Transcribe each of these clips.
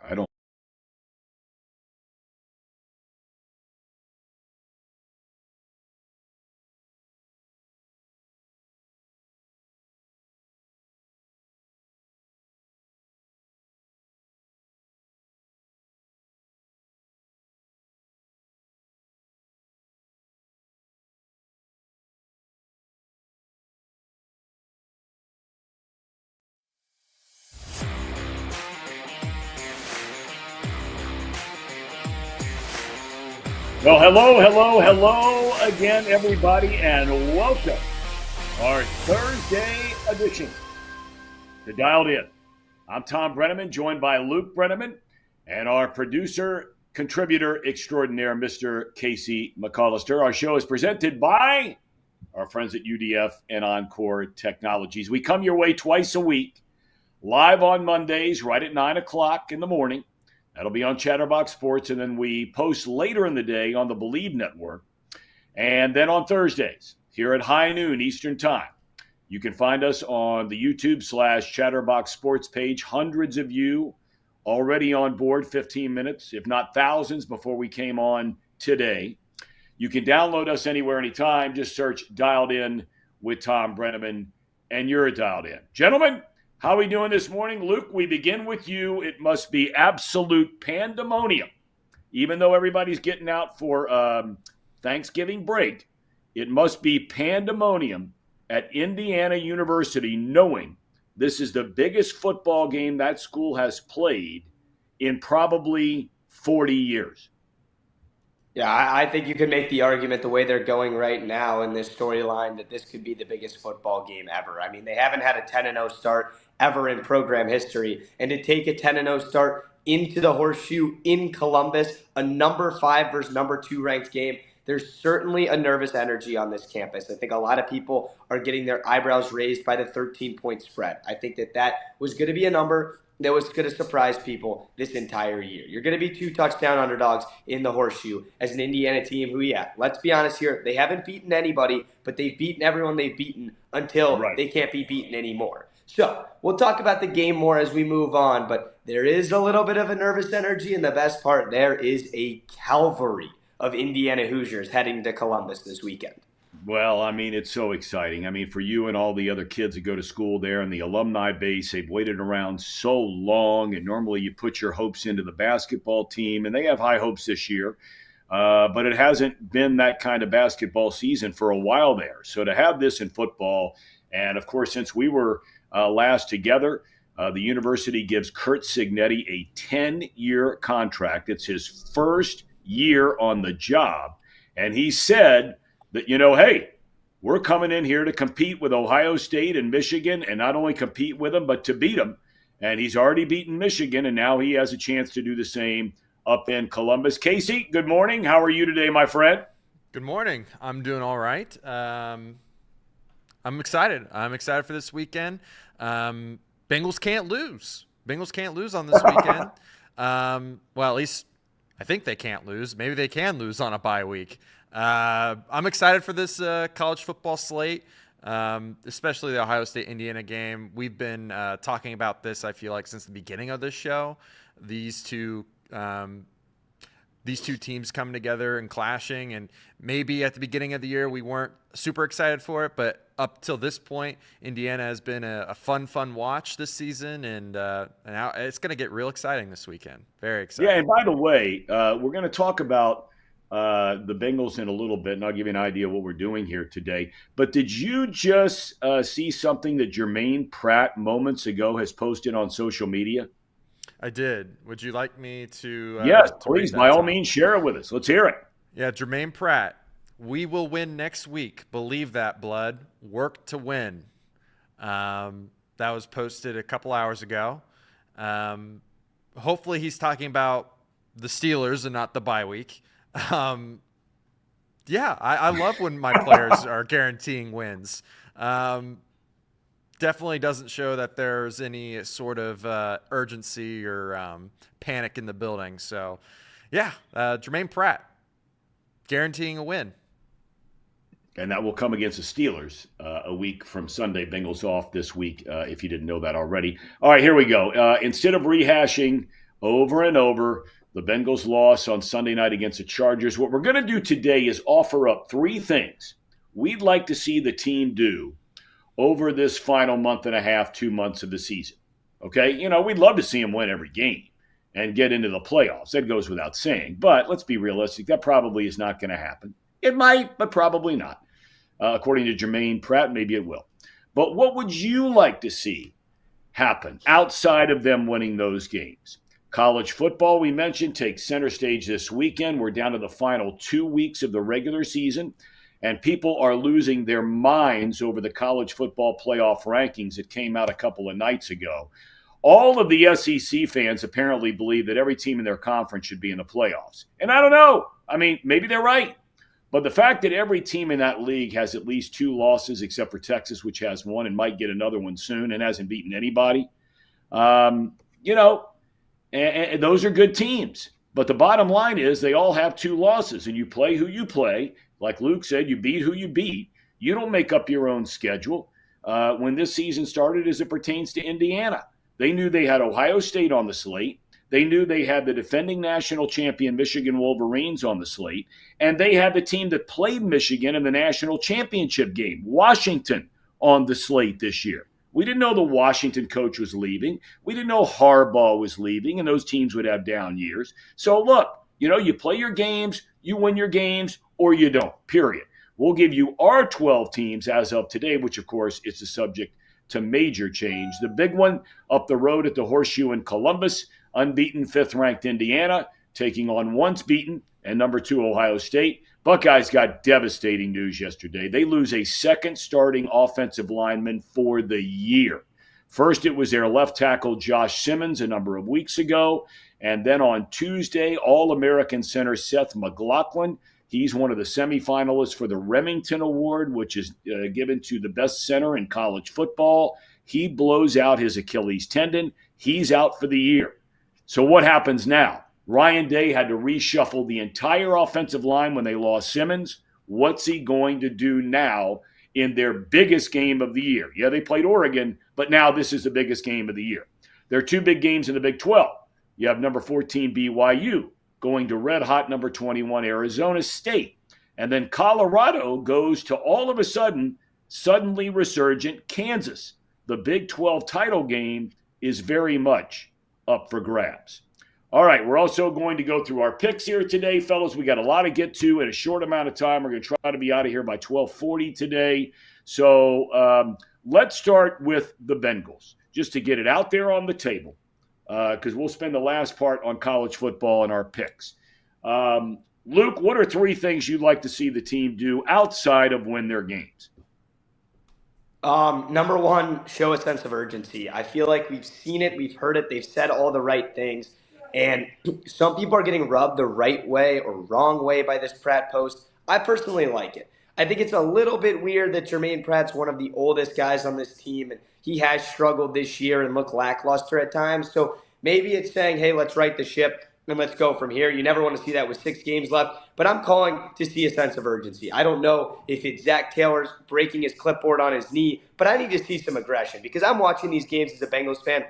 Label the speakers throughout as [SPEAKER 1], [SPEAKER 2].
[SPEAKER 1] I don't. Well, hello again, everybody, and welcome our Thursday edition to Dialed In. I'm Tom Brenneman, joined by Luke Brenneman, and our producer, contributor extraordinaire, Mr. Casey McCollister. Our show is presented by our friends at UDF and Encore Technologies. We come your way twice a week, live on Mondays, right at 9 o'clock in the morning. That'll be on Chatterbox Sports, and then we post later in the day on the Believe Network. And then on Thursdays, here at high noon Eastern Time, you can find us on the YouTube/Chatterbox Sports page. Hundreds of you already on board, 15 minutes, if not thousands, before we came on today. You can download us anywhere, anytime. Just search Dialed In with Tom Brenneman, and you're dialed in. Gentlemen, how are we doing this morning? Luke, we begin with you. It must be absolute pandemonium. Even though everybody's getting out for Thanksgiving break, it must be pandemonium at Indiana University, knowing this is the biggest football game that school has played in probably 40 years.
[SPEAKER 2] Yeah, I think you could make the argument the way they're going right now in this storyline that this could be the biggest football game ever. I mean, they haven't had a 10-0 start ever in program history. And to take a 10-0 start into the Horseshoe in Columbus, a number 5 versus number 2 ranked game, there's certainly a nervous energy on this campus. I think a lot of people are getting their eyebrows raised by the 13-point spread. I think that was going to be a number that was going to surprise people this entire year. You're going to be 2 touchdown underdogs in the Horseshoe as an Indiana team who, yeah, let's be honest here, they haven't beaten anybody, but they've beaten everyone they've beaten until they can't be beaten anymore. So we'll talk about the game more as we move on, but there is a little bit of a nervous energy, and the best part, there is a cavalry of Indiana Hoosiers heading to Columbus this weekend.
[SPEAKER 1] Well, I mean, it's so exciting. I mean, for you and all the other kids that go to school there and the alumni base, they've waited around so long. And normally you put your hopes into the basketball team, and they have high hopes this year. But it hasn't been that kind of basketball season for a while there. So to have this in football, and of course, since we were last together, the university gives Curt Cignetti a 10-year contract. It's his first year on the job. And he said that, hey, we're coming in here to compete with Ohio State and Michigan, and not only compete with them, but to beat them. And he's already beaten Michigan, and now he has a chance to do the same up in Columbus. Casey, good morning. How are you today, my friend?
[SPEAKER 3] Good morning. I'm doing all right. I'm excited. I'm excited for this weekend. Bengals can't lose. Bengals can't lose on this weekend. Well, at least I think they can't lose. Maybe they can lose on a bye week. I'm excited for this college football slate, especially the Ohio State-Indiana game. We've been talking about this, I feel like, since the beginning of this show. These two teams coming together and clashing, and maybe at the beginning of the year we weren't super excited for it, but up till this point, Indiana has been a fun watch this season, and now it's going to get real exciting this weekend. Very exciting.
[SPEAKER 1] Yeah, and by the way, we're going to talk about the Bengals in a little bit, and I'll give you an idea of what we're doing here today. But did you just see something that Jermaine Pratt moments ago has posted on social media?
[SPEAKER 3] I did. Would you like me to?
[SPEAKER 1] Yes, please. By all means, share it with us. Let's hear it.
[SPEAKER 3] Yeah, Jermaine Pratt. We will win next week. Believe that, blood. Work to win. That was posted a couple hours ago. Hopefully he's talking about the Steelers and not the bye week. Yeah, I love when my players are guaranteeing wins. Definitely doesn't show that there's any sort of urgency or panic in the building. So, yeah, Jermaine Pratt guaranteeing a win.
[SPEAKER 1] And that will come against the Steelers a week from Sunday. Bengals off this week, if you didn't know that already. All right, here we go. Instead of rehashing over and over. The Bengals lost on Sunday night against the Chargers. What we're going to do today is offer up 3 things we'd like to see the team do over this final month and a half, 2 months of the season. Okay? We'd love to see them win every game and get into the playoffs. That goes without saying. But let's be realistic. That probably is not going to happen. It might, but probably not. According to Jermaine Pratt, maybe it will. But what would you like to see happen outside of them winning those games? College football, we mentioned, takes center stage this weekend. We're down to the final 2 weeks of the regular season, and people are losing their minds over the college football playoff rankings that came out a couple of nights ago. All of the SEC fans apparently believe that every team in their conference should be in the playoffs. And I don't know. I mean, maybe they're right. But the fact that every team in that league has at least 2 losses, except for Texas, which has 1 and might get another one soon and hasn't beaten anybody, and those are good teams. But the bottom line is they all have 2 losses, and you play who you play. Like Luke said, you beat who you beat. You don't make up your own schedule. When this season started as it pertains to Indiana, they knew they had Ohio State on the slate. They knew they had the defending national champion Michigan Wolverines on the slate, and they had the team that played Michigan in the national championship game, Washington, on the slate this year. We didn't know the Washington coach was leaving. We didn't know Harbaugh was leaving, and those teams would have down years. So look, you play your games, you win your games, or you don't, period. We'll give you our 12 teams as of today, which, of course, is a subject to major change. The big one up the road at the Horseshoe in Columbus, unbeaten 5th-ranked Indiana, taking on once beaten and number 2 Ohio State. Buckeyes got devastating news yesterday. They lose a second starting offensive lineman for the year. First, it was their left tackle Josh Simmons a number of weeks ago. And then on Tuesday, All-American center Seth McLaughlin. He's one of the semifinalists for the Remington Award, which is given to the best center in college football. He blows out his Achilles tendon. He's out for the year. So what happens now? Ryan Day had to reshuffle the entire offensive line when they lost Simmons. What's he going to do now in their biggest game of the year? Yeah, they played Oregon, but now this is the biggest game of the year. There are 2 big games in the Big 12. You have number 14 BYU going to red-hot number 21 Arizona State. And then Colorado goes to all of a sudden, suddenly resurgent Kansas. The Big 12 title game is very much up for grabs. All right, we're also going to go through our picks here today, fellas. We got a lot to get to in a short amount of time. We're going to try to be out of here by 12:40 today. So let's start with the Bengals, just to get it out there on the table, because we'll spend the last part on college football and our picks. Luke, what are 3 things you'd like to see the team do outside of win their games?
[SPEAKER 2] Number 1, show a sense of urgency. I feel like we've seen it, we've heard it, they've said all the right things. And some people are getting rubbed the right way or wrong way by this Pratt post. I personally like it. I think it's a little bit weird that Jermaine Pratt's one of the oldest guys on this team, and he has struggled this year and looked lackluster at times. So maybe it's saying, hey, let's right the ship and let's go from here. You never want to see that with 6 games left. But I'm calling to see a sense of urgency. I don't know if it's Zach Taylor's breaking his clipboard on his knee, but I need to see some aggression because I'm watching these games as a Bengals fan,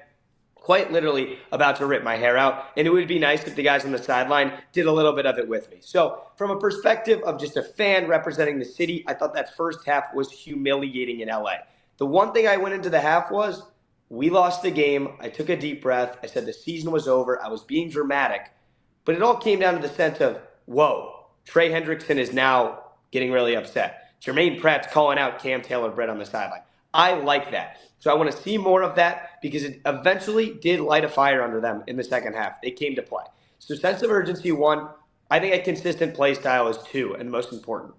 [SPEAKER 2] quite literally about to rip my hair out. And it would be nice if the guys on the sideline did a little bit of it with me. So from a perspective of just a fan representing the city, I thought that first half was humiliating in LA. The one thing I went into the half was, we lost the game. I took a deep breath. I said the season was over. I was being dramatic. But it all came down to the sense of, whoa, Trey Hendrickson is now getting really upset. Jermaine Pratt's calling out Cam Taylor-Britt on the sideline. I like that. So I want to see more of that because it eventually did light a fire under them in the second half. They came to play. So sense of urgency, 1. I think a consistent play style is 2, and most important.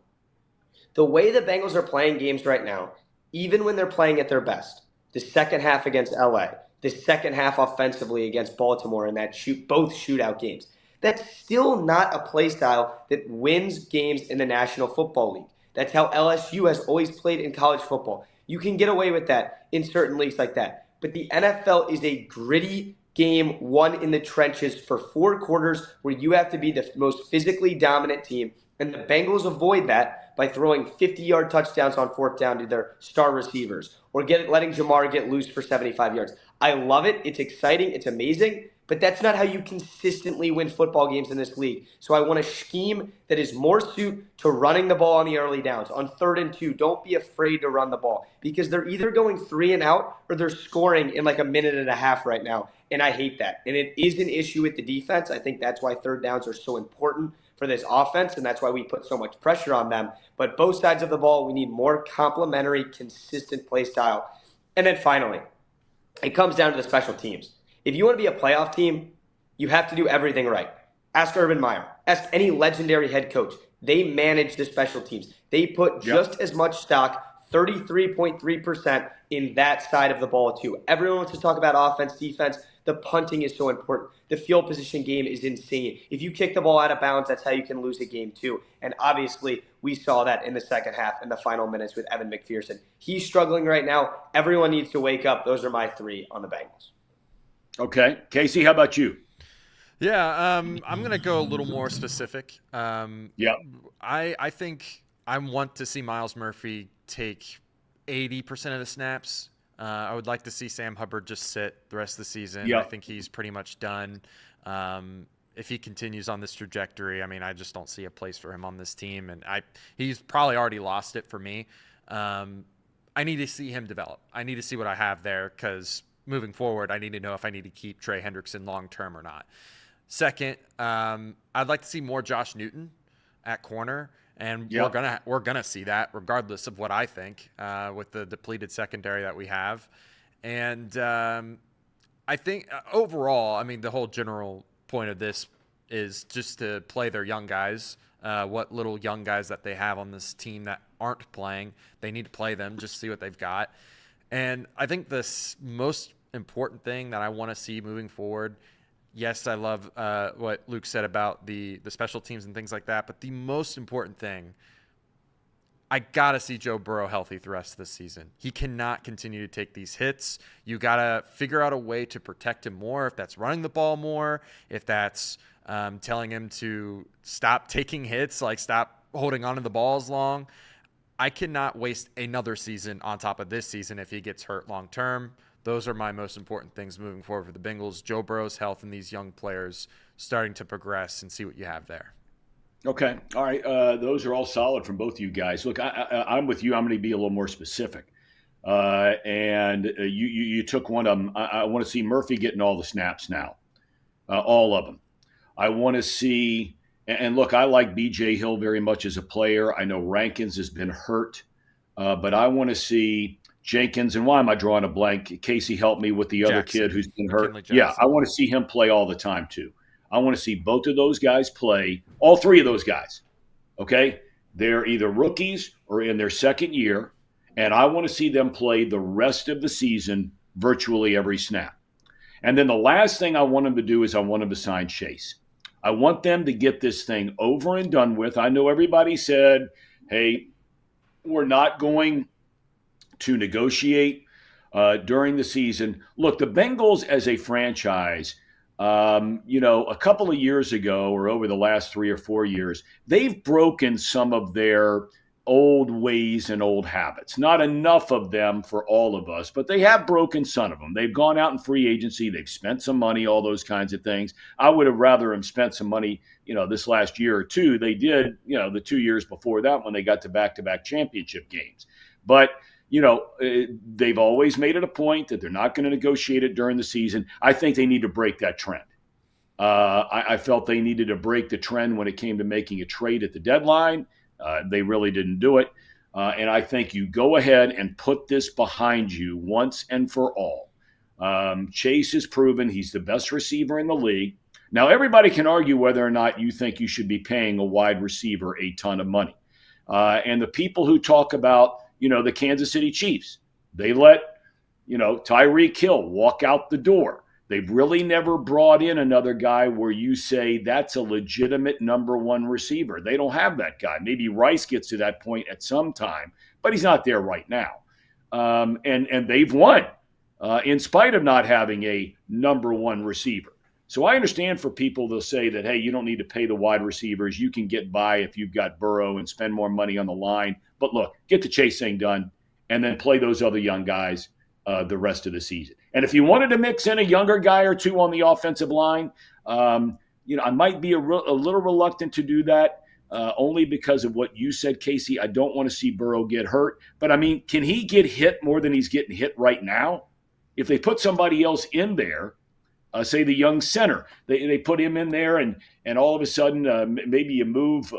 [SPEAKER 2] The way the Bengals are playing games right now, even when they're playing at their best, the second half against LA, the second half offensively against Baltimore in that both shootout games, that's still not a play style that wins games in the National Football League. That's how LSU has always played in college football. You can get away with that in certain leagues like that. But the NFL is a gritty game, won in the trenches for 4 quarters where you have to be the most physically dominant team. And the Bengals avoid that by throwing 50-yard touchdowns on 4th down to their star receivers or letting Jamar get loose for 75 yards. I love it. It's exciting. It's amazing. But that's not how you consistently win football games in this league. So I want a scheme that is more suited to running the ball on the early downs. On 3rd and 2, don't be afraid to run the ball because they're either going 3 and out or they're scoring in like a minute and a half right now. And I hate that. And it is an issue with the defense. I think that's why 3rd downs are so important for this offense, and that's why we put so much pressure on them. But both sides of the ball, we need more complementary, consistent play style. And then finally, it comes down to the special teams. If you want to be a playoff team, you have to do everything right. Ask Urban Meyer. Ask any legendary head coach. They manage the special teams. They put just as much stock, 33.3%, in that side of the ball too. Everyone wants to talk about offense, defense. The punting is so important. The field position game is insane. If you kick the ball out of bounds, that's how you can lose a game too. And obviously, we saw that in the second half in the final minutes with Evan McPherson. He's struggling right now. Everyone needs to wake up. Those are my 3 on the Bengals.
[SPEAKER 1] Okay. Casey, how about you?
[SPEAKER 3] Yeah, I'm going to go a little more specific. I think I want to see Myles Murphy take 80% of the snaps. I would like to see Sam Hubbard just sit the rest of the season. I think he's pretty much done. If he continues on this trajectory, I mean, I just don't see a place for him on this team, and he's probably already lost it for me. I need to see him develop. I need to see what I have there because moving forward, I need to know if I need to keep Trey Hendrickson long term or not. Second, I'd like to see more Josh Newton at corner, and we're gonna see that regardless of what I think with the depleted secondary that we have. And I think overall, I mean, the whole general point of this is just to play their young guys. What little young guys that they have on this team that aren't playing, they need to play them, just see what they've got. And I think the most important thing that I want to see moving forward, yes, I love what Luke said about the special teams and things like that, but the most important thing, I got to see Joe Burrow healthy the rest of the season. He cannot continue to take these hits. You got to figure out a way to protect him more, if that's running the ball more, if that's telling him to stop taking hits, like stop holding onto the ball as long. I cannot waste another season on top of this season if he gets hurt long term. Those are my most important things moving forward for the Bengals. Joe Burrow's health and these young players starting to progress and see what you have there.
[SPEAKER 1] Okay. All right. Those are all solid from both of you guys. Look, I'm with you. I'm going to be a little more specific. You took one of them. I want to see Murphy getting all the snaps now, all of them. I want to see and look, I like B.J. Hill very much as a player. I know Rankins has been hurt, but I want to see Jenkins, and why am I drawing a blank? Casey, help me with the other kid who's been hurt. Yeah, I want to see him play all the time too. I want to see both of those guys play, all 3 of those guys, okay? They're either rookies or in their second year, and I want to see them play the rest of the season virtually every snap. And then the last thing I want them to do is I want them to sign Chase. I want them to get this thing over and done with. I know everybody said, hey, we're not going to negotiate during the season. Look, the Bengals as a franchise, a couple of years ago or over the last 3 or 4 years, they've broken some of their old ways and old habits. Not enough of them for all of us, but they have broken some of them. They've gone out in free agency. They've spent some money, all those kinds of things. I would have rather them spent some money, this last year or two. They did, the 2 years before that when they got to back-to-back championship games. But, they've always made it a point that they're not going to negotiate it during the season. I think they need to break that trend. I felt they needed to break the trend when it came to making a trade at the deadline. They really didn't do it. And I think you go ahead and put this behind you once and for all. Chase has proven he's the best receiver in the league. Now, everybody can argue whether or not you think you should be paying a wide receiver a ton of money. And the people who talk about, the Kansas City Chiefs, they let, Tyreek Hill walk out the door. They've really never brought in another guy where you say that's a legitimate number one receiver. They don't have that guy. Maybe Rice gets to that point at some time, but he's not there right now. And they've won in spite of not having a number one receiver. So I understand for people, they'll say that, hey, you don't need to pay the wide receivers. You can get by if you've got Burrow and spend more money on the line. But look, get the Chase thing done and then play those other young guys the rest of the season. And if you wanted to mix in a younger guy or two on the offensive line, I might be a little reluctant to do that, only because of what you said, Casey. I don't want to see Burrow get hurt. But, I mean, can he get hit more than he's getting hit right now? If they put somebody else in there, say the young center, they put him in there, and all of a sudden maybe you move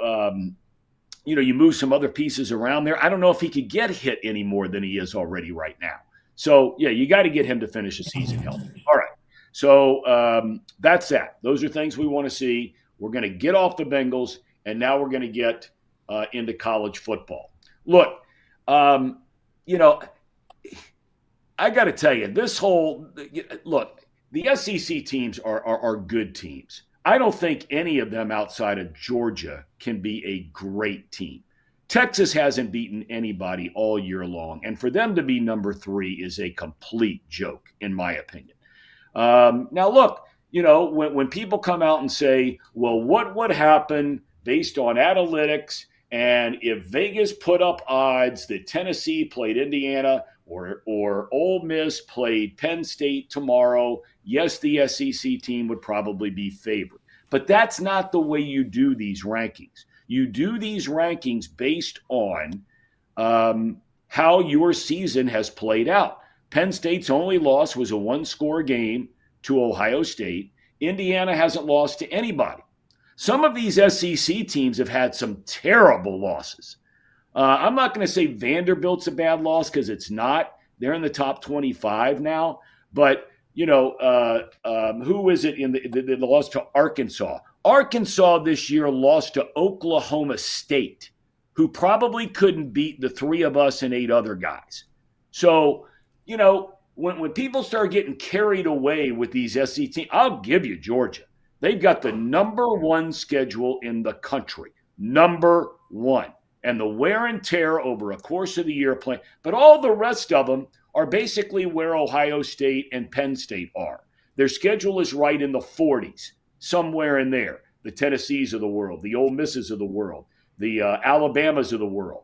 [SPEAKER 1] you move some other pieces around there. I don't know if he could get hit any more than he is already right now. So, yeah, you got to get him to finish the season healthy. All right. So that's that. Those are things we want to see. We're going to get off the Bengals, and now we're going to get into college football. Look, I got to tell you, the SEC teams are good teams. I don't think any of them outside of Georgia can be a great team. Texas hasn't beaten anybody all year long, and for them to be number 3 is a complete joke, in my opinion. Now, look, when people come out and say, well, what would happen based on analytics, and if Vegas put up odds that Tennessee played Indiana or Ole Miss played Penn State tomorrow, yes, the SEC team would probably be favored. But that's not the way you do these rankings. You do these rankings based on how your season has played out. Penn State's only loss was a 1-score game to Ohio State. Indiana hasn't lost to anybody. Some of these SEC teams have had some terrible losses. I'm not going to say Vanderbilt's a bad loss because it's not. They're in the top 25 now. But, who is it in the loss to Arkansas? Arkansas this year lost to Oklahoma State, who probably couldn't beat the 3 of us and 8 other guys. So, when people start getting carried away with these SEC teams, I'll give you Georgia. They've got the number 1 schedule in the country. Number 1. And the wear and tear over a course of the year playing. But all the rest of them are basically where Ohio State and Penn State are. Their schedule is right in the 40s, somewhere in there. The Tennessees of the world, the Ole Misses of the world, the Alabamas of the world.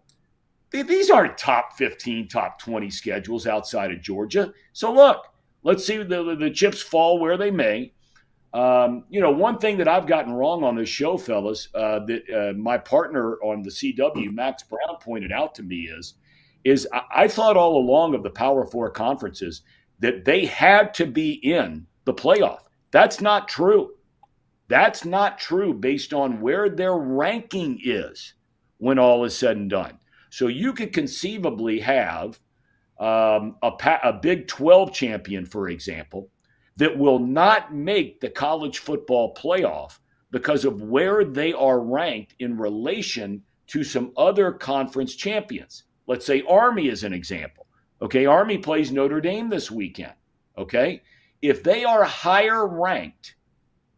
[SPEAKER 1] These aren't top 15, top 20 schedules outside of Georgia. So look, let's see the chips fall where they may. One thing that I've gotten wrong on this show, fellas, that my partner on the CW, Max Brown, pointed out to me is I thought all along of the Power 4 conferences that they had to be in the playoff. That's not true. That's not true based on where their ranking is when all is said and done. So you could conceivably have a Big 12 champion, for example, that will not make the college football playoff because of where they are ranked in relation to some other conference champions. Let's say Army is an example. Okay, Army plays Notre Dame this weekend. Okay, if they are higher ranked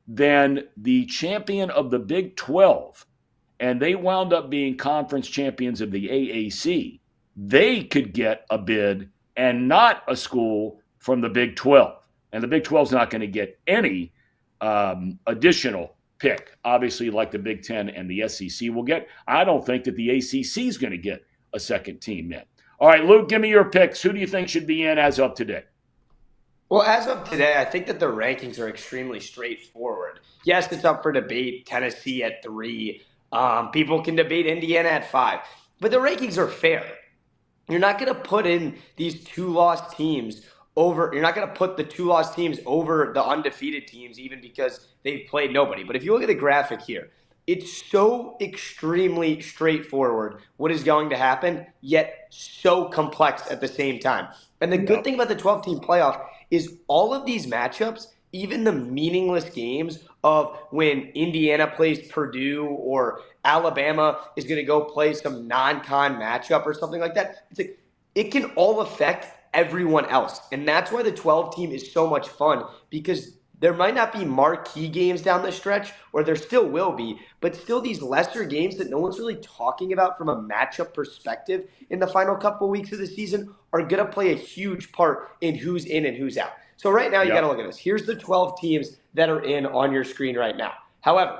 [SPEAKER 1] than the champion of the Big 12, and they wound up being conference champions of the AAC, they could get a bid and not a school from the Big 12. And the Big 12 is not going to get any additional pick, obviously, like the Big 10 and the SEC will get. I don't think that the ACC is going to get a second team in. All right, Luke, give me your picks. Who do you think should be in as of today?
[SPEAKER 2] Well, as of today, I think that the rankings are extremely straightforward. Yes, it's up for debate. Tennessee at 3. People can debate Indiana at 5. But the rankings are fair. You're not going to put in these 2-loss teams over. You're not going to put the 2-loss teams over the undefeated teams, even because they've played nobody. But if you look at the graphic here, it's so extremely straightforward what is going to happen, yet so complex at the same time. And the good thing about the 12-team playoff is all of these matchups, even the meaningless games of when Indiana plays Purdue or Alabama is going to go play some non-con matchup or something like that, it's like it can all affect everyone else. And that's why the 12-team is so much fun, because there might not be marquee games down the stretch, or there still will be, but still these lesser games that no one's really talking about from a matchup perspective in the final couple weeks of the season are going to play a huge part in who's in and who's out. So right now you got to look at this. Here's the 12 teams that are in on your screen right now. However,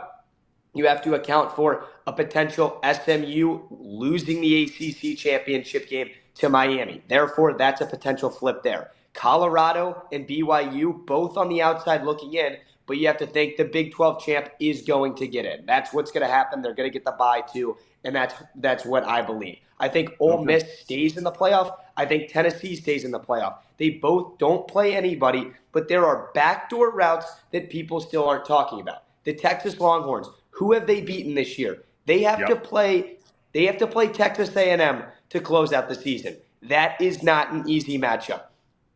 [SPEAKER 2] you have to account for a potential SMU losing the ACC championship game to Miami. Therefore, that's a potential flip there. Colorado and BYU, both on the outside looking in, but you have to think the Big 12 champ is going to get in. That's what's going to happen. They're going to get the bye too, and that's what I believe. I think Ole Miss stays in the playoff. I think Tennessee stays in the playoff. They both don't play anybody, but there are backdoor routes that people still aren't talking about. The Texas Longhorns, who have they beaten this year? They have to play. They have to play Texas A&M to close out the season. That is not an easy matchup.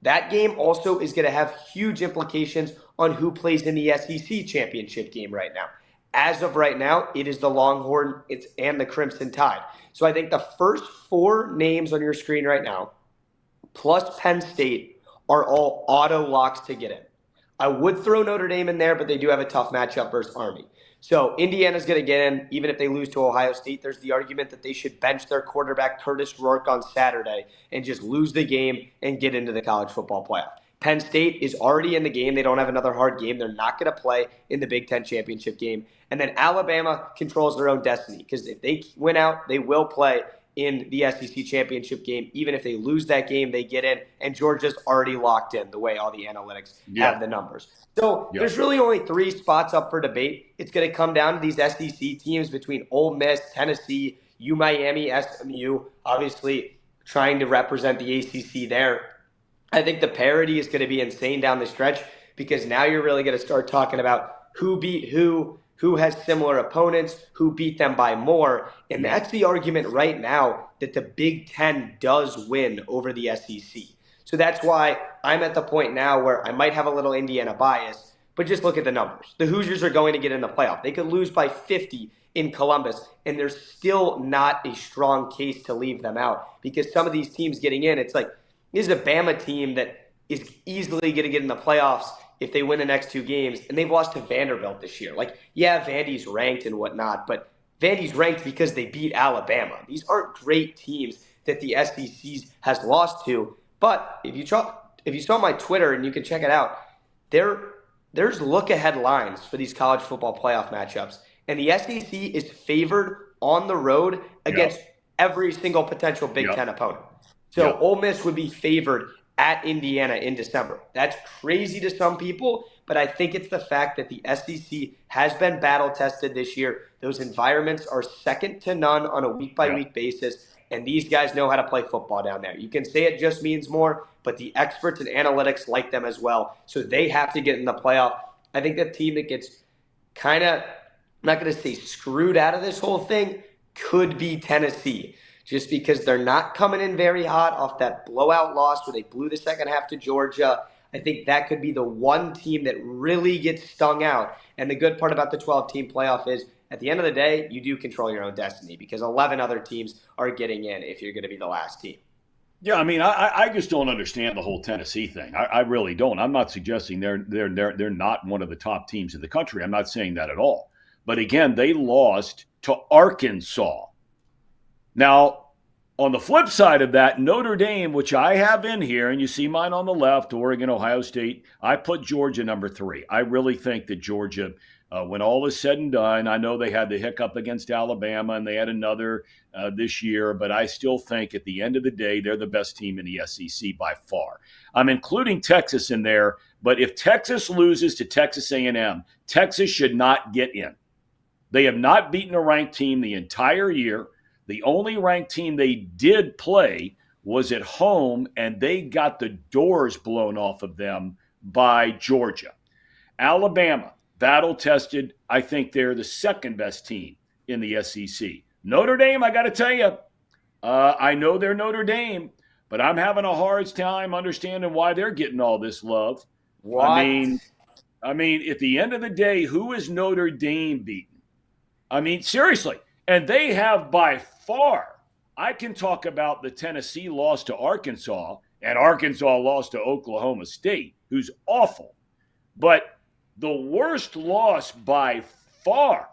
[SPEAKER 2] That game also is going to have huge implications on who plays in the SEC championship game right now. As of right now, it is the Longhorn and the Crimson Tide. So I think the first 4 names on your screen right now, plus Penn State, are all auto locks to get in. I would throw Notre Dame in there, but they do have a tough matchup versus Army. So Indiana's going to get in. Even if they lose to Ohio State, there's the argument that they should bench their quarterback Curtis Rourke on Saturday and just lose the game and get into the college football playoff. Penn State is already in the game. They don't have another hard game. They're not going to play in the Big Ten championship game. And then Alabama controls their own destiny because if they win out, they will play in the SEC championship game. Even if they lose that game, they get in. And Georgia's already locked in the way all the analytics have the numbers. So there's really only 3 spots up for debate. It's going to come down to these SEC teams between Ole Miss, Tennessee, Miami, SMU, obviously trying to represent the ACC there. I think the parity is going to be insane down the stretch because now you're really going to start talking about who beat who has similar opponents, who beat them by more. And that's the argument right now that the Big Ten does win over the SEC. So that's why I'm at the point now where I might have a little Indiana bias, but just look at the numbers. The Hoosiers are going to get in the playoff. They could lose by 50 in Columbus, and there's still not a strong case to leave them out because some of these teams getting in, it's like, this is a Bama team that is easily going to get in the playoffs if they win the next 2 games, and they've lost to Vanderbilt this year. Like, yeah, Vandy's ranked and whatnot, but Vandy's ranked because they beat Alabama. These aren't great teams that the SEC has lost to. But if you saw my Twitter, and you can check it out, there's look-ahead lines for these college football playoff matchups, and the SEC is favored on the road against every single potential Big Ten opponent. So Ole Miss would be favored at Indiana in December. That's crazy to some people, but I think it's the fact that the SEC has been battle-tested this year. Those environments are second to none on a week-by-week basis, and these guys know how to play football down there. You can say it just means more, but the experts and analytics like them as well, so they have to get in the playoff. I think the team that gets kind of, I'm not going to say screwed out of this whole thing, could be Tennessee, just because they're not coming in very hot off that blowout loss where they blew the second half to Georgia. I think that could be the one team that really gets stung out. And the good part about the 12-team playoff is at the end of the day, you do control your own destiny because 11 other teams are getting in if you're going to be the last team.
[SPEAKER 1] Yeah, I mean, I just don't understand the whole Tennessee thing. I really don't. I'm not suggesting they're not one of the top teams in the country. I'm not saying that at all. But again, they lost to Arkansas. Now, on the flip side of that, Notre Dame, which I have in here, and you see mine on the left, Oregon, Ohio State, I put Georgia number 3. I really think that Georgia, when all is said and done, I know they had the hiccup against Alabama and they had another this year, but I still think at the end of the day, they're the best team in the SEC by far. I'm including Texas in there, but if Texas loses to Texas A&M, Texas should not get in. They have not beaten a ranked team the entire year. The only ranked team they did play was at home, and they got the doors blown off of them by Georgia. Alabama, battle-tested. I think they're the second best team in the SEC. Notre Dame, I got to tell you, I know they're Notre Dame, but I'm having a hard time understanding why they're getting all this love.
[SPEAKER 2] What?
[SPEAKER 1] I mean, at the end of the day, who is Notre Dame beaten? I mean, seriously. And they have by far, I can talk about the Tennessee loss to Arkansas, and Arkansas lost to Oklahoma State, who's awful. But the worst loss by far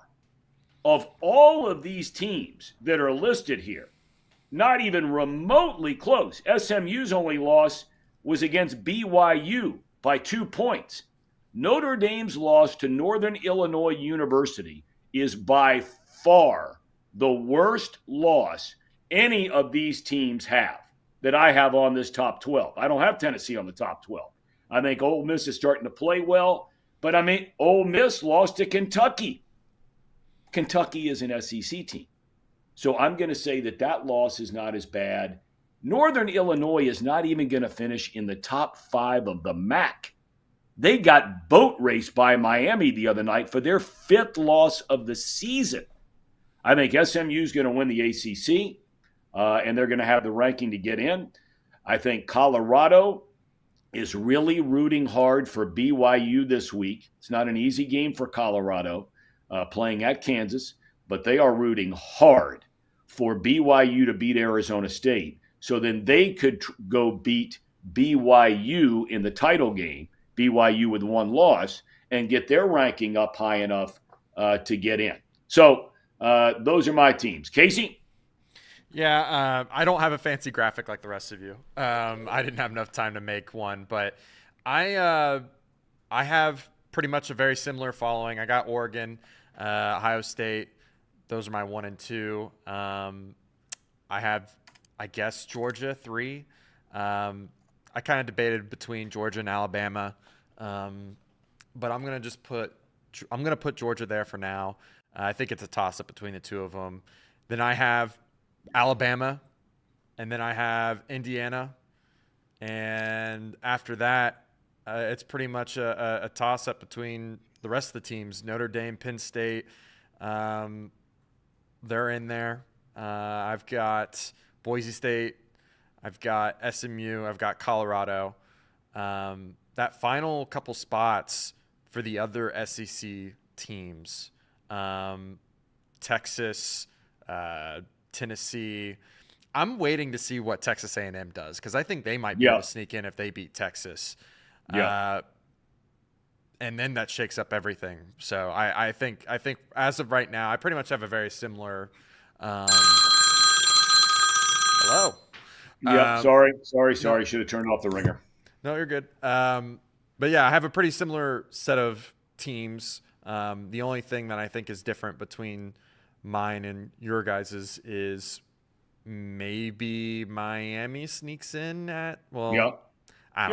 [SPEAKER 1] of all of these teams that are listed here, not even remotely close. SMU's only loss was against BYU by 2 points. Notre Dame's loss to Northern Illinois University is by far the worst loss any of these teams have. that I have on this top 12. I don't have Tennessee on the top 12. I think Ole Miss is starting to play well, but I mean, Ole Miss lost to Kentucky. Kentucky is an SEC team. So I'm going to say that loss is not as bad. Northern Illinois is not even going to finish in the top 5 of the MAC. They got boat raced by Miami the other night for their 5th loss of the season. I think SMU is going to win the ACC, and they're going to have the ranking to get in. I think Colorado is really rooting hard for BYU this week. It's not an easy game for Colorado playing at Kansas, but they are rooting hard for BYU to beat Arizona State. So then they could go beat BYU in the title game, BYU with 1 loss, and get their ranking up high enough to get in. So those are my teams. Casey?
[SPEAKER 3] Yeah, I don't have a fancy graphic like the rest of you. I didn't have enough time to make one, but I have pretty much a very similar following. I got Oregon, Ohio State. Those are my 1 and 2. I have, I guess, Georgia 3. I kind of debated between Georgia and Alabama, but I'm gonna put Georgia there for now. I think it's a toss-up between the two of them. Then I have Alabama, and then I have Indiana, and after that, it's pretty much a toss-up between the rest of the teams. Notre Dame, Penn State, they're in there. I've got Boise State, I've got SMU, I've got Colorado. That final couple spots for the other SEC teams, Texas, Tennessee. I'm waiting to see what Texas A&M does because I think they might be able to sneak in if they beat Texas. And then that shakes up everything. So I think as of right now, I pretty much have a very similar. Hello.
[SPEAKER 1] Yeah. Sorry. Should have turned off the ringer.
[SPEAKER 3] No, you're good. But yeah, I have a pretty similar set of teams. The only thing that I think is different between mine and your guys's is maybe Miami sneaks in at I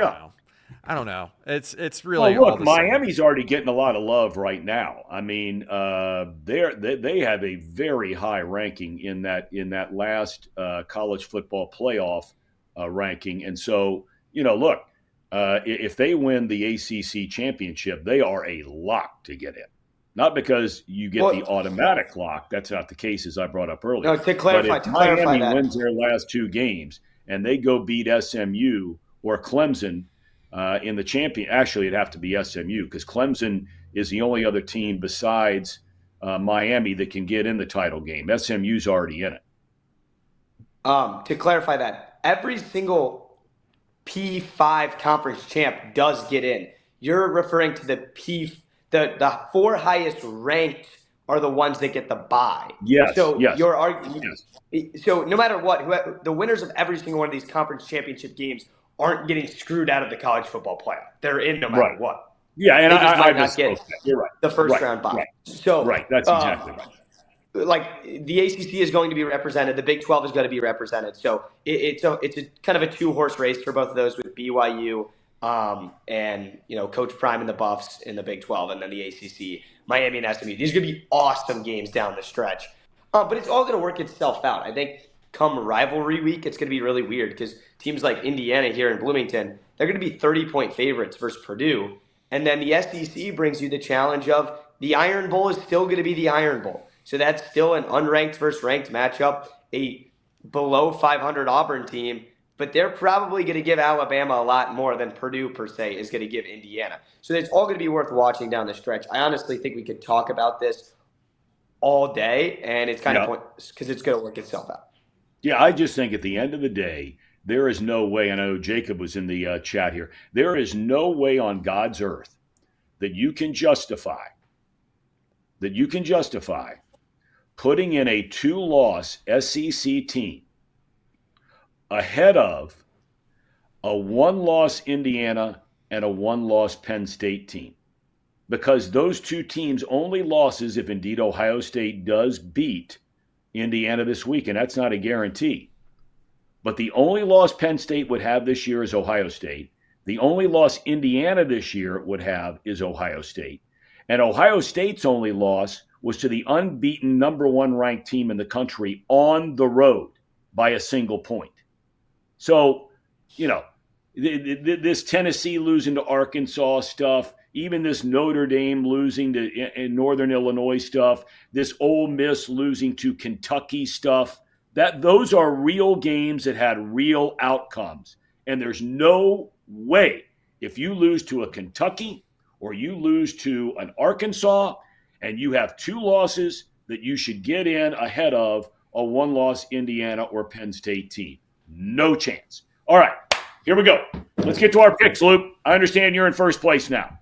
[SPEAKER 3] don't know. It's really
[SPEAKER 1] well, look,
[SPEAKER 3] all the
[SPEAKER 1] Miami's
[SPEAKER 3] same.
[SPEAKER 1] already getting a lot of love right now. I mean, they have a very high ranking in that last college football playoff ranking, and so look, if they win the ACC championship, they are a lock to get in. Not because you get the automatic lock. That's not the case, as I brought up earlier.
[SPEAKER 2] No, to clarify,
[SPEAKER 1] but if Miami
[SPEAKER 2] that.
[SPEAKER 1] wins their last 2 games and they go beat SMU or Clemson in the champion, actually it'd have to be SMU because Clemson is the only other team besides Miami that can get in the title game. SMU's already in it.
[SPEAKER 2] To clarify that, every single P5 conference champ does get in. You're referring to the 4 highest ranked are the ones that get the bye.
[SPEAKER 1] Yes.
[SPEAKER 2] So
[SPEAKER 1] yes.
[SPEAKER 2] your argument. Yes. So no matter what, the winners of every single one of these conference championship games aren't getting screwed out of the college football playoff. They're in no matter what.
[SPEAKER 1] Yeah, and
[SPEAKER 2] I
[SPEAKER 1] might
[SPEAKER 2] not get
[SPEAKER 1] You're right.
[SPEAKER 2] the first round bye.
[SPEAKER 1] Right.
[SPEAKER 2] So
[SPEAKER 1] that's exactly right.
[SPEAKER 2] Like the ACC is going to be represented, the Big 12 is going to be represented. So it's a kind of a 2-horse race for both of those with BYU. And Coach Prime and the Buffs in the Big 12, and then the ACC, Miami and SMU. These are going to be awesome games down the stretch. But it's all going to work itself out. I think come rivalry week, it's going to be really weird because teams like Indiana here in Bloomington, they're going to be 30-point favorites versus Purdue. And then the SEC brings you the challenge of the Iron Bowl is still going to be the Iron Bowl. So that's still an unranked versus ranked matchup, a below 500 Auburn team. But they're probably going to give Alabama a lot more than Purdue, per se, is going to give Indiana. So it's all going to be worth watching down the stretch. I honestly think we could talk about this all day, and it's kind of pointless because it's going to work itself out.
[SPEAKER 1] Yeah, I just think at the end of the day, there is no way, and I know Jacob was in the chat here, there is no way on God's earth that you can justify putting in a 2-loss SEC team ahead of a 1-loss Indiana and a 1-loss Penn State team. Because those 2 teams' only losses, if indeed Ohio State does beat Indiana this week, and that's not a guarantee, But the only loss Penn State would have this year is Ohio State. The only loss Indiana this year would have is Ohio State. And Ohio State's only loss was to the unbeaten number one ranked team in the country on the road by a single point. So, this Tennessee losing to Arkansas stuff, even this Notre Dame losing to Northern Illinois stuff, this Ole Miss losing to Kentucky stuff, those are real games that had real outcomes. And there's no way if you lose to a Kentucky or you lose to an Arkansas and you have two losses that you should get in ahead of a one-loss Indiana or Penn State team. No chance. All right, here we go. Let's get to our picks, Luke. I understand you're in first place now.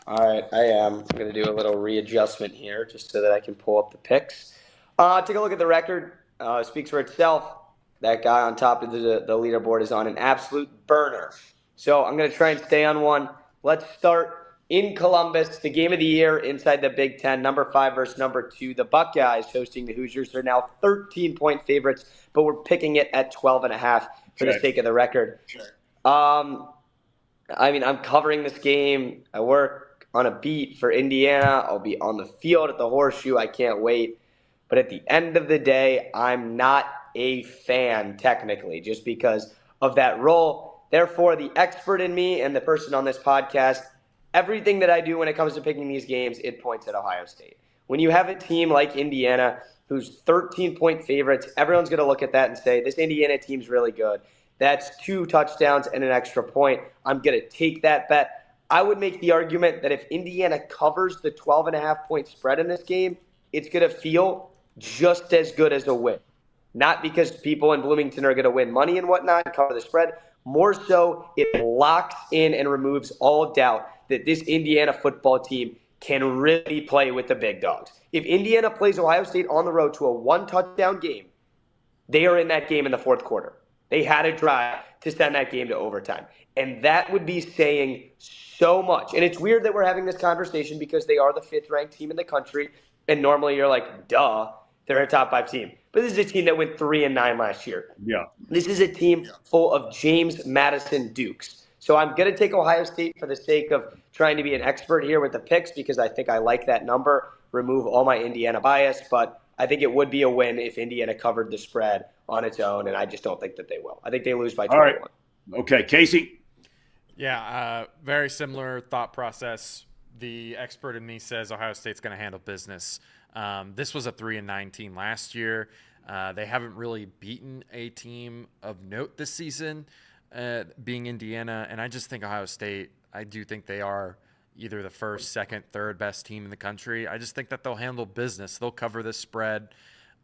[SPEAKER 2] All right, I am. I'm going to do a little readjustment here just so that I can pull up the picks. Take a look at the record. Speaks for itself. That guy on top of the leaderboard is on an absolute burner. So I'm going to try and stay on one. Let's start in Columbus, the game of the year inside the Big Ten, number 5 versus number 2. The Buckeyes hosting the Hoosiers. They're now 13-point favorites, but we're picking it at 12.5 for the sake of the record.
[SPEAKER 1] Sure.
[SPEAKER 2] I'm covering this game. I work on a beat for Indiana. I'll be on the field at the Horseshoe. I can't wait. But at the end of the day, I'm not a fan technically just because of that role. Therefore, the expert in me and the person on this podcast, everything that I do when it comes to picking these games, it points at Ohio State. When you have a team like Indiana who's 13-point favorites, everyone's going to look at that and say, this Indiana team's really good. That's 2 touchdowns and an extra point. I'm going to take that bet. I would make the argument that if Indiana covers the 12.5-point spread in this game, it's going to feel just as good as a win. Not because people in Bloomington are going to win money and whatnot and cover the spread. More so, it locks in and removes all doubt that this Indiana football team can really play with the big dogs. If Indiana plays Ohio State on the road to a 1-touchdown game, they are in that game in the fourth quarter. They had a drive to send that game to overtime. And that would be saying so much. And it's weird that we're having this conversation because they are the 5th-ranked team in the country. And normally you're like, duh, they're a top 5 team. But this is a team that went 3-9 last year.
[SPEAKER 1] Yeah.
[SPEAKER 2] This is a team full of James Madison Dukes. So I'm going to take Ohio State for the sake of trying to be an expert here with the picks because I think I like that number, remove all my Indiana bias. But I think it would be a win if Indiana covered the spread on its own, and I just don't think that they will. I think they lose by 21.
[SPEAKER 1] All right. Okay, Casey?
[SPEAKER 3] Yeah, very similar thought process. The expert in me says Ohio State's going to handle business. This was a 3-9 team last year. They haven't really beaten a team of note this season, being Indiana. And I just think Ohio State, I do think they are either the first, second, third best team in the country. I just think that they'll handle business. They'll cover this spread.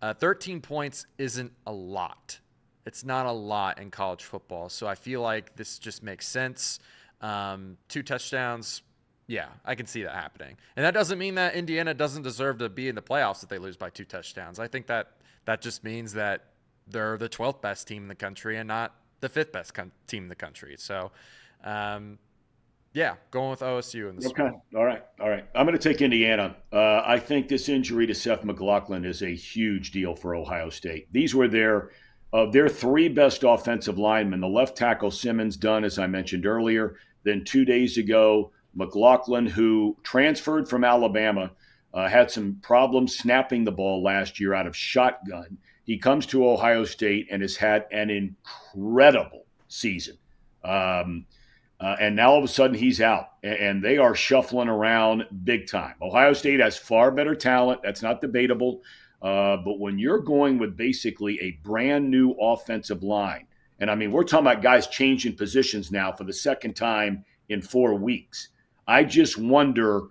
[SPEAKER 3] 13 points isn't a lot. It's not a lot in college football. So I feel like this just makes sense. 2 touchdowns. Yeah, I can see that happening. And that doesn't mean that Indiana doesn't deserve to be in the playoffs if they lose by 2 touchdowns. I think that just means that they're the 12th best team in the country and not the 5th best team in the country. So, yeah, going with OSU in this
[SPEAKER 1] Okay.
[SPEAKER 3] one.
[SPEAKER 1] All right. I'm going to take Indiana. I think this injury to Seth McLaughlin is a huge deal for Ohio State. These were their 3 best offensive linemen. The left tackle Simmons done, as I mentioned earlier. Then 2 days ago, McLaughlin, who transferred from Alabama, had some problems snapping the ball last year out of shotgun. He comes to Ohio State and has had an incredible season. And now all of a sudden he's out, and they are shuffling around big time. Ohio State has far better talent. That's not debatable. But when you're going with basically a brand new offensive line, and I mean, we're talking about guys changing positions now for the second time in 4 weeks. I just wonder,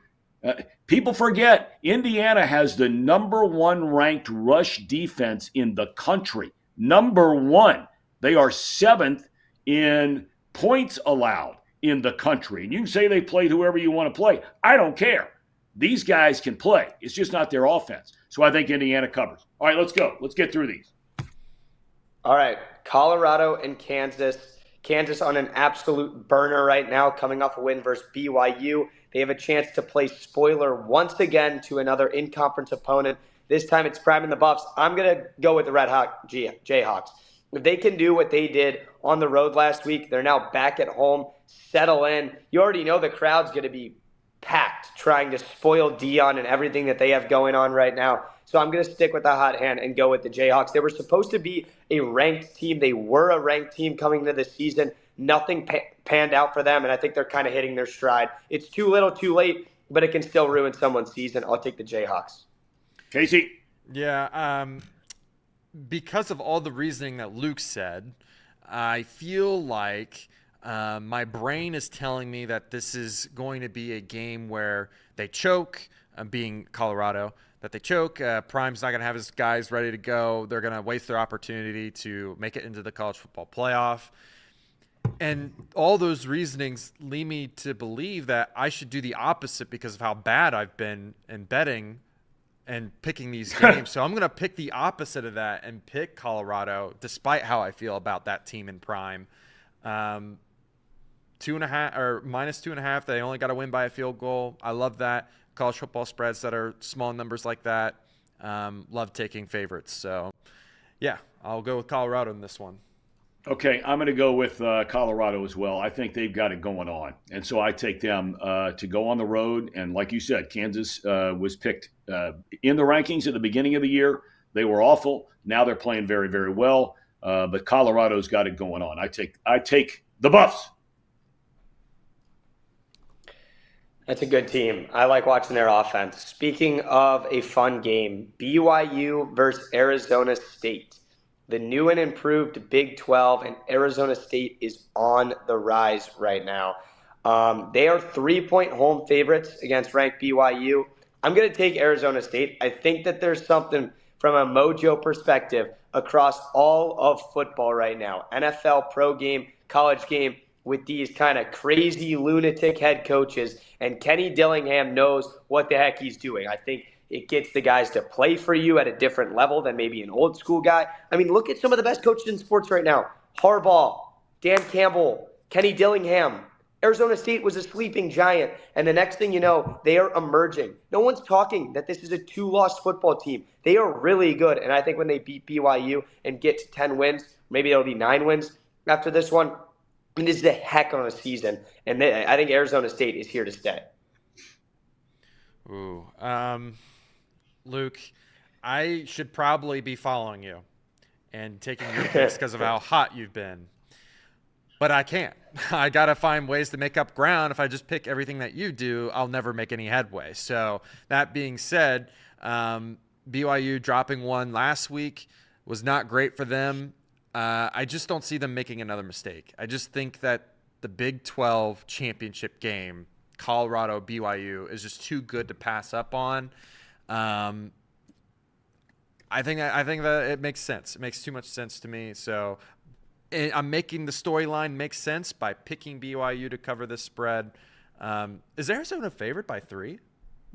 [SPEAKER 1] people forget Indiana has the number 1 ranked rush defense in the country. Number 1. They are 7th in points allowed in the country. And you can say they played whoever you want to play. I don't care. These guys can play. It's just not their offense. So I think Indiana covers. All right, let's go. Let's get through these.
[SPEAKER 2] All right, Colorado and Kansas. Kansas on an absolute burner right now, coming off a win versus BYU. They have a chance to play spoiler once again to another in-conference opponent. This time it's priming the Buffs. I'm going to go with the Red Hawk Jayhawks. If they can do what they did on the road last week, they're now back at home, settle in. You already know the crowd's going to be packed trying to spoil Dion and everything that they have going on right now. So I'm going to stick with the hot hand and go with the Jayhawks. They were supposed to be a ranked team. They were a ranked team coming into the season. Nothing panned out for them, and I think they're kind of hitting their stride. It's too little, too late, but it can still ruin someone's season. I'll take the Jayhawks.
[SPEAKER 1] Casey?
[SPEAKER 3] Yeah, because of all the reasoning that Luke said, I feel like my brain is telling me that this is going to be a game where they choke, being Colorado, that they choke. Prime's not going to have his guys ready to go. They're going to waste their opportunity to make it into the college football playoff. And all those reasonings lead me to believe that I should do the opposite because of how bad I've been in betting and picking these games. So I'm going to pick the opposite of that and pick Colorado, despite how I feel about that team in prime. 2.5 or -2.5. They only got to win by a field goal. I love that. College football spreads that are small numbers like that. Love taking favorites. So, yeah, I'll go with Colorado in this one.
[SPEAKER 1] Okay, I'm going to go with Colorado as well. I think they've got it going on. And so I take them to go on the road. And like you said, Kansas was picked in the rankings at the beginning of the year. They were awful. Now they're playing very, very well. But Colorado's got it going on. I take the Buffs.
[SPEAKER 2] That's a good team. I like watching their offense. Speaking of a fun game, BYU versus Arizona State. The new and improved Big 12, and Arizona State is on the rise right now. They are 3-point home favorites against ranked BYU. I'm going to take Arizona State. I think that there's something from a mojo perspective across all of football right now. NFL, pro game, college game, with these kind of crazy lunatic head coaches. And Kenny Dillingham knows what the heck he's doing. I think it gets the guys to play for you at a different level than maybe an old school guy. I mean, look at some of the best coaches in sports right now. Harbaugh, Dan Campbell, Kenny Dillingham. Arizona State was a sleeping giant. And the next thing you know, they are emerging. No one's talking that this is a 2-loss football team. They are really good. And I think when they beat BYU and get to 10 wins, maybe it'll be 9 wins after this one, I mean, this is a heck of a season. And I think Arizona State is here to stay.
[SPEAKER 3] Ooh. Luke, I should probably be following you and taking your picks because of how hot you've been. But I can't. I got to find ways to make up ground. If I just pick everything that you do, I'll never make any headway. So that being said, BYU dropping one last week was not great for them. I just don't see them making another mistake. I just think that the Big 12 championship game, Colorado, BYU, is just too good to pass up on. I think that it makes sense. It makes too much sense to me. So I'm making the storyline make sense by picking BYU to cover this spread. Is Arizona favored by 3?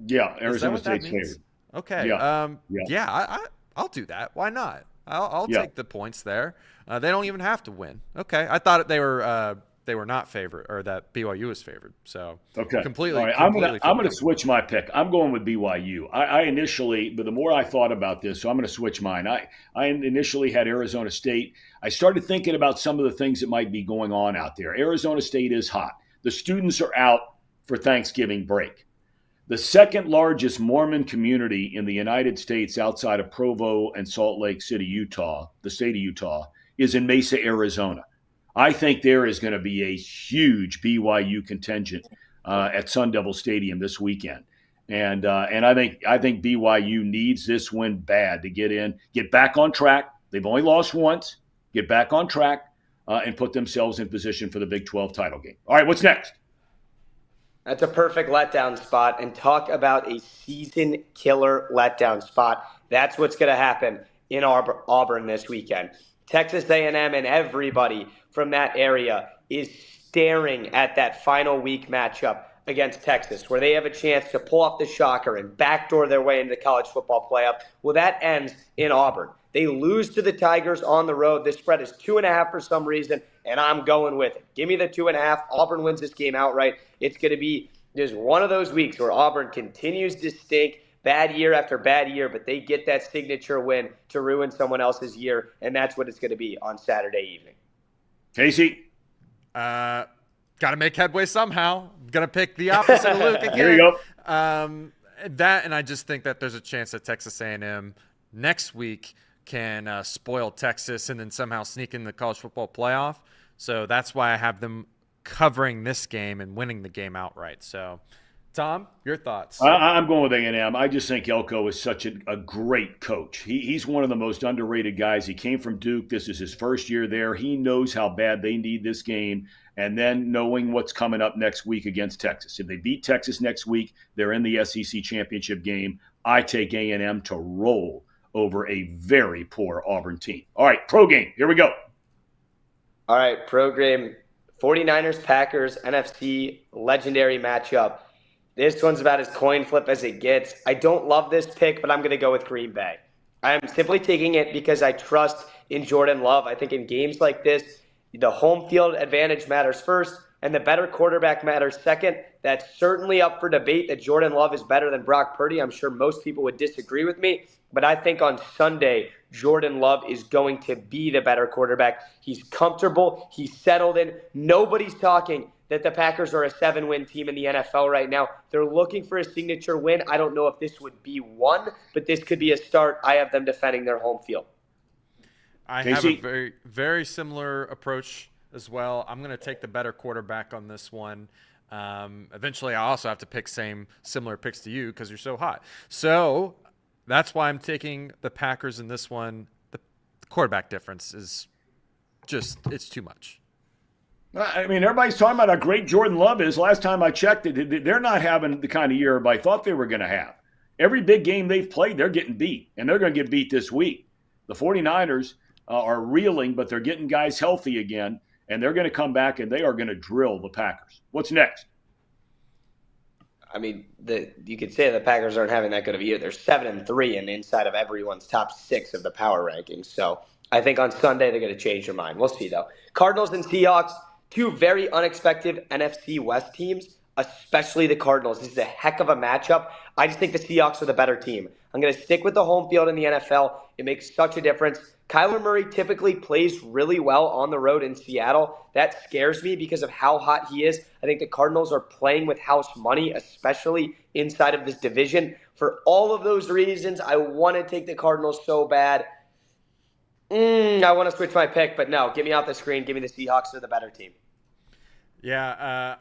[SPEAKER 1] Yeah, Arizona State's favored.
[SPEAKER 3] Okay.
[SPEAKER 1] Yeah.
[SPEAKER 3] I'll do that. Why not? I'll take the points there. They don't even have to win. Okay. I thought they were not favored, or that BYU was favored. So
[SPEAKER 1] okay,
[SPEAKER 3] completely.
[SPEAKER 1] All right. I'm gonna switch my pick. I'm going with BYU. I initially, but the more I thought about this, so I'm gonna switch mine. I initially had Arizona State. I started thinking about some of the things that might be going on out there. Arizona State is hot. The students are out for Thanksgiving break. The second largest Mormon community in the United States outside of Provo and Salt Lake City, Utah, the state of Utah, is in Mesa, Arizona. I think there is going to be a huge BYU contingent at Sun Devil Stadium this weekend. And I think BYU needs this win bad to get back on track. They've only lost once. Get back on track and put themselves in position for the Big 12 title game. All right, what's next?
[SPEAKER 2] That's a perfect letdown spot. And talk about a season killer letdown spot. That's what's going to happen in Auburn this weekend. Texas A&M and everybody from that area is staring at that final week matchup against Texas, where they have a chance to pull off the shocker and backdoor their way into the college football playoff. Well, that ends in Auburn. They lose to the Tigers on the road. This spread is 2.5 for some reason, and I'm going with it. Give me the 2.5. Auburn wins this game outright. It's going to be just one of those weeks where Auburn continues to stink. bad year after bad year, but they get that signature win to ruin someone else's year, and that's what it's going to be on Saturday evening.
[SPEAKER 1] Casey?
[SPEAKER 3] Got to make headway somehow. Going to pick the opposite of Luke again.
[SPEAKER 1] There you
[SPEAKER 3] go. That, and I just think that there's a chance that Texas A&M next week can spoil Texas and then somehow sneak in the college football playoff. So that's why I have them covering this game and winning the game outright. So, Tom, your thoughts?
[SPEAKER 1] I'm going with A&M. I just think Elko is such a great coach. He's one of the most underrated guys. He came from Duke. This is his first year there. He knows how bad they need this game. And then knowing what's coming up next week against Texas. If they beat Texas next week, they're in the SEC championship game. I take A&M to roll over a very poor Auburn team. All right, pro game. Here we go.
[SPEAKER 2] All right, pro game. 49ers, Packers, NFC legendary matchup. This one's about as coin flip as it gets. I don't love this pick, but I'm going to go with Green Bay. I'm simply taking it because I trust in Jordan Love. I think in games like this, the home field advantage matters first, and the better quarterback matters second. That's certainly up for debate that Jordan Love is better than Brock Purdy. I'm sure most people would disagree with me, but I think on Sunday, Jordan Love is going to be the better quarterback. He's comfortable. He's settled in. Nobody's talking that the Packers are a 7-win team in the NFL right now. They're looking for a signature win. I don't know if this would be one, but this could be a start. I have them defending their home field.
[SPEAKER 3] I have a very, very similar approach as well. I'm going to take the better quarterback on this one. Eventually, I also have to pick similar picks to you because you're so hot. So that's why I'm taking the Packers in this one. The quarterback difference is it's too much.
[SPEAKER 1] I mean, everybody's talking about how great Jordan Love is. Last time I checked, they're not having the kind of year everybody thought they were going to have. Every big game they've played, they're getting beat, and they're going to get beat this week. The 49ers are reeling, but they're getting guys healthy again, and they're going to come back, and they are going to drill the Packers. What's next?
[SPEAKER 2] I mean, you could say the Packers aren't having that good of a year. They're 7-3 and inside of everyone's top 6 of the power rankings. So I think on Sunday they're going to change their mind. We'll see, though. Cardinals and Seahawks, two very unexpected NFC West teams, especially the Cardinals. This is a heck of a matchup. I just think the Seahawks are the better team. I'm going to stick with the home field in the NFL. It makes such a difference. Kyler Murray typically plays really well on the road in Seattle. That scares me because of how hot he is. I think the Cardinals are playing with house money, especially inside of this division. For all of those reasons, I want to take the Cardinals so bad. I want to switch my pick, but no, get me off the screen. Give me the Seahawks. They're the better team.
[SPEAKER 3] Yeah,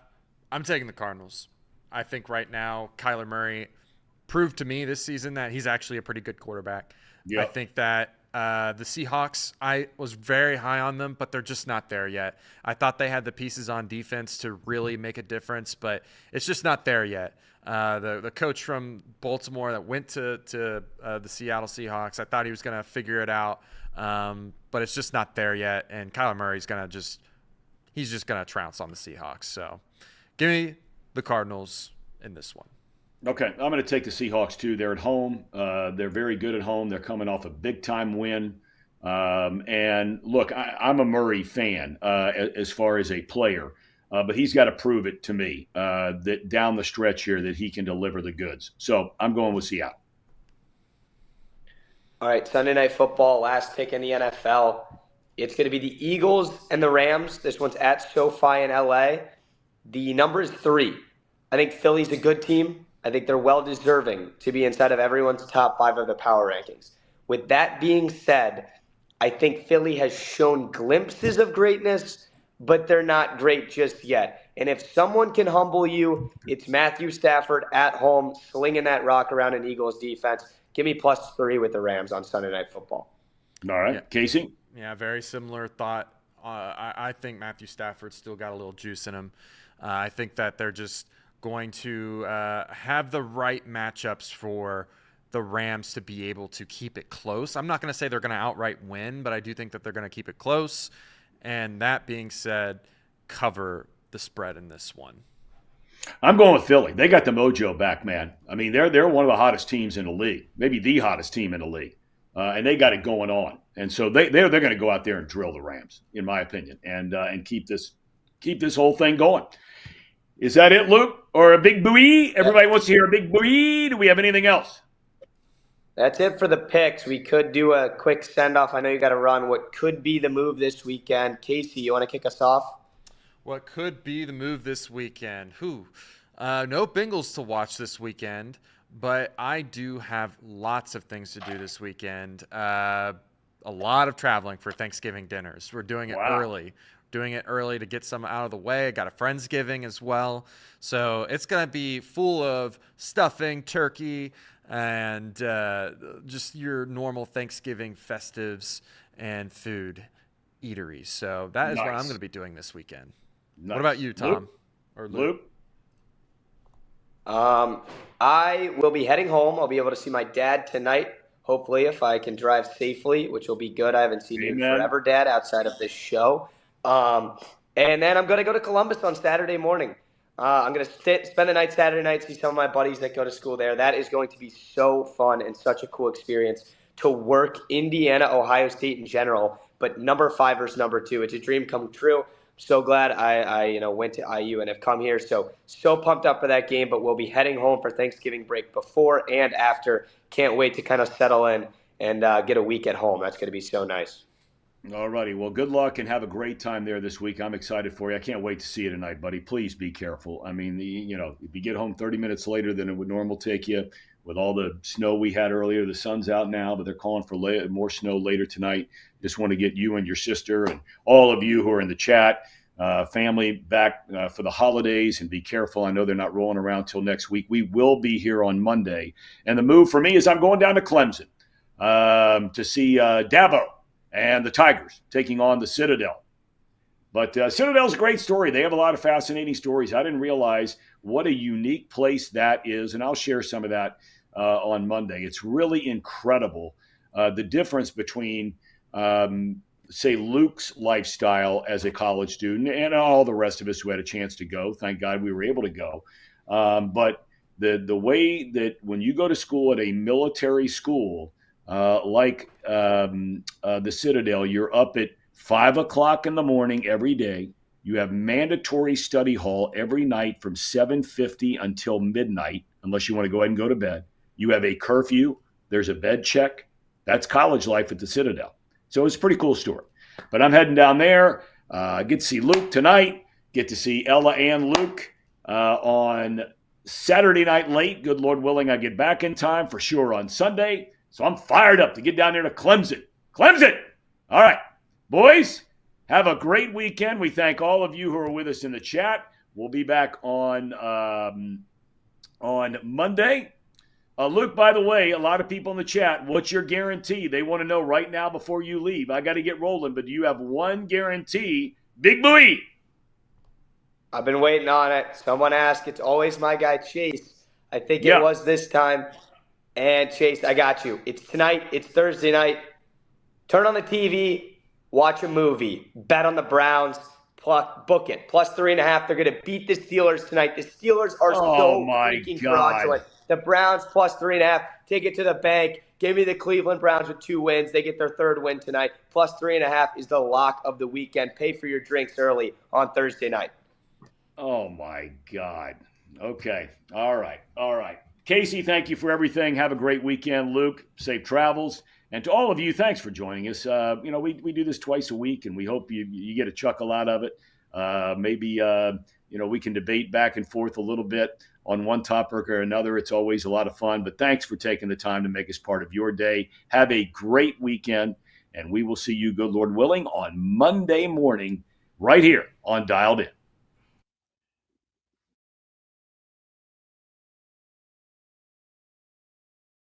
[SPEAKER 3] I'm taking the Cardinals. I think right now Kyler Murray proved to me this season that he's actually a pretty good quarterback. Yep. I think that the Seahawks, I was very high on them, but they're just not there yet. I thought they had the pieces on defense to really make a difference, but it's just not there yet. The coach from Baltimore that went to the Seattle Seahawks, I thought he was going to figure it out, but it's just not there yet. And Kyler Murray's he's just going to trounce on the Seahawks. So give me the Cardinals in this one.
[SPEAKER 1] Okay, I'm going to take the Seahawks too. They're at home. They're very good at home. They're coming off a big-time win. And look, I'm a Murray fan as far as a player, but he's got to prove it to me that down the stretch here that he can deliver the goods. So I'm going with Seattle.
[SPEAKER 2] All right, Sunday Night Football, last pick in the NFL. It's going to be the Eagles and the Rams. This one's at SoFi in LA. The number is 3. I think Philly's a good team. I think they're well-deserving to be inside of everyone's top 5 of the power rankings. With that being said, I think Philly has shown glimpses of greatness, but they're not great just yet. And if someone can humble you, it's Matthew Stafford at home, slinging that rock around an Eagles defense. Give me +3 with the Rams on Sunday Night Football.
[SPEAKER 1] All right.
[SPEAKER 3] Yeah.
[SPEAKER 1] Casey?
[SPEAKER 3] Yeah, very similar thought. I think Matthew Stafford's still got a little juice in him. I think that they're just going to have the right matchups for the Rams to be able to keep it close. I'm not going to say they're going to outright win, but I do think that they're going to keep it close. And that being said, cover the spread in this one.
[SPEAKER 1] I'm going with Philly. They got the mojo back, man. I mean, they're one of the hottest teams in the league, maybe the hottest team in the league, and they got it going on. And so they're going to go out there and drill the Rams, in my opinion, and keep this whole thing going. Is that it, Luke? Or a big buoy? Everybody wants to hear a big buoy. Do we have anything else?
[SPEAKER 2] That's it for the picks. We could do a quick send off. I know you got to run. What could be the move this weekend? Casey, you want to kick us off?
[SPEAKER 3] What could be the move this weekend? No Bengals to watch this weekend, but I do have lots of things to do this weekend. A lot of traveling for Thanksgiving dinners. We're doing it early. Doing it early to get some out of the way. I got a Friendsgiving as well. So it's going to be full of stuffing, turkey, and just your normal Thanksgiving festives and food eateries. So that is what I'm going to be doing this weekend.
[SPEAKER 1] Nice.
[SPEAKER 3] What about you, Tom?
[SPEAKER 1] Luke?
[SPEAKER 3] Or Luke?
[SPEAKER 2] I will be heading home. I'll be able to see my dad tonight, hopefully, if I can drive safely, which will be good. I haven't seen you in forever, Dad, outside of this show. And then I'm going to go to Columbus on Saturday morning. I'm going to spend the night Saturday night, see some of my buddies that go to school there. That is going to be so fun and such a cool experience to work Indiana, Ohio State in general, but number 5 versus number 2. It's a dream come true. So glad I went to IU and have come here. So pumped up for that game, but we'll be heading home for Thanksgiving break before and after. Can't wait to kind of settle in and get a week at home. That's going to be so nice.
[SPEAKER 1] All righty. Well, good luck and have a great time there this week. I'm excited for you. I can't wait to see you tonight, buddy. Please be careful. I mean, if you get home 30 minutes later than it would normally take you with all the snow we had earlier, the sun's out now, but they're calling for more snow later tonight. Just want to get you and your sister and all of you who are in the chat, family back for the holidays, and be careful. I know they're not rolling around till next week. We will be here on Monday. And the move for me is I'm going down to Clemson to see Dabo and the Tigers taking on the Citadel. But Citadel's a great story. They have a lot of fascinating stories. I didn't realize what a unique place that is, and I'll share some of that on Monday. It's really incredible, the difference between, say, Luke's lifestyle as a college student and all the rest of us who had a chance to go. Thank God we were able to go. But the way that when you go to school at a military school, like the Citadel, you're up at 5 o'clock in the morning every day. You have mandatory study hall every night from 7:50 until midnight, unless you want to go ahead and go to bed. You have a curfew. There's a bed check. That's college life at the Citadel. So it's a pretty cool story. But I'm heading down there. Get to see Luke tonight. Get to see Ella and Luke on Saturday night late. Good Lord willing, I get back in time for sure on Sunday. So I'm fired up to get down there to Clemson. Clemson! All right, boys, have a great weekend. We thank all of you who are with us in the chat. We'll be back on Monday. Luke, by the way, a lot of people in the chat, what's your guarantee? They want to know right now before you leave. I got to get rolling, but do you have one guarantee? Big Boy!
[SPEAKER 2] I've been waiting on it. Someone asked. It's always my guy, Chase. I think it was this time. And Chase, I got you. It's tonight. It's Thursday night. Turn on the TV, watch a movie, bet on the Browns, book it. Plus 3.5. They're going to beat the Steelers tonight. The Steelers are so freaking fraudulent. The Browns plus 3.5. Take it to the bank. Give me the Cleveland Browns with 2 wins. They get their 3rd win tonight. Plus 3.5 is the lock of the weekend. Pay for your drinks early on Thursday night.
[SPEAKER 1] Oh, my God. Okay. All right. Casey, thank you for everything. Have a great weekend. Luke, safe travels. And to all of you, thanks for joining us. We do this twice a week, and we hope you get a chuckle out of it. Maybe we can debate back and forth a little bit on one topic or another. It's always a lot of fun. But thanks for taking the time to make us part of your day. Have a great weekend, and we will see you, good Lord willing, on Monday morning right here on Dialed In.